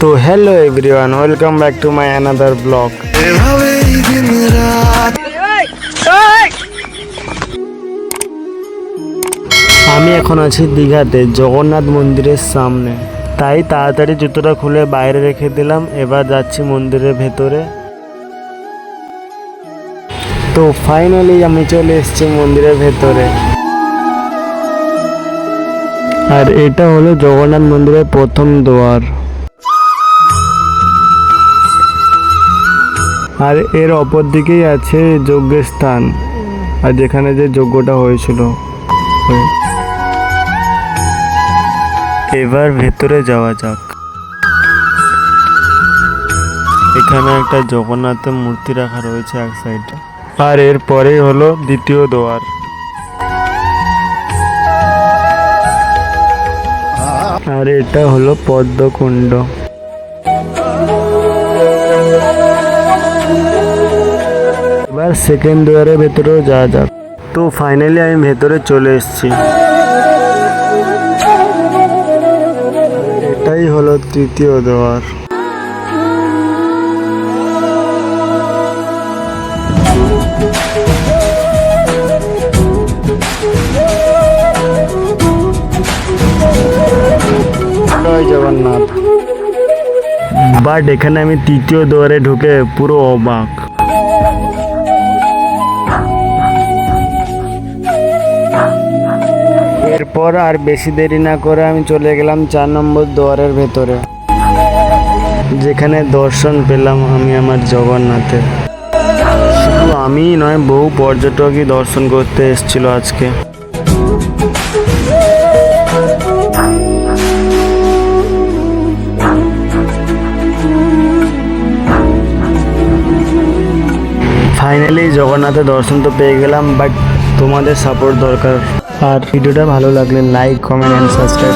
তো hello everyone, welcome back to my another blog. আমি এখন আছি দীঘাতে জগন্নাথ মন্দিরের সামনে, তাই তাড়াতাড়ি জুতোটা খুলে বাইরে রেখে দিলাম। এবার যাচ্ছি মন্দিরের ভেতরে। তো ফাইনালি আমি চলে এসেছি মন্দিরের ভেতরে। আর এটা হলো জগন্নাথ মন্দিরের প্রথম দ্বার। আর এর অপর দিকেই আছে যজ্ঞের স্থান, আর যেখানে যে যজ্ঞটা হয়েছিল। এবার ভেতরে যাওয়া যাক। এখানে একটা জগন্নাথের মূর্তি রাখা রয়েছে এক সাইডে। আর এরপরেই হলো দ্বিতীয় দ্বার। আর এটা হলো পদ্মকুণ্ড। এবার সেকেন্ড দুয়ারের ভেতরেও যাওয়া যাক। তো ফাইনালি আমি ভেতরে চলে এসেছি। এটাই হলো তৃতীয় দ্বার। জয় জগন্নাথ। বাট এখানে আমি তৃতীয় দ্বারে ঢুকে পুরো অবাক। এরপর আর বেশি দেরি না করে আমি চলে গেলাম 4 নম্বর দ্বারের ভেতরে, যেখানে দর্শন পেলাম আমি আমার জগন্নাথের। শুধু আমিই নয়, বহু পর্যটকই দর্শন করতে এসেছিল আজকে। ফাইনালি জগন্নাথের দর্শন তো পেয়ে গেলাম, বাট তোমাদের সাপোর্ট দরকার। আর ভিডিওটা ভালো লাগলে লাইক, কমেন্ট অ্যান্ড সাবস্ক্রাইব।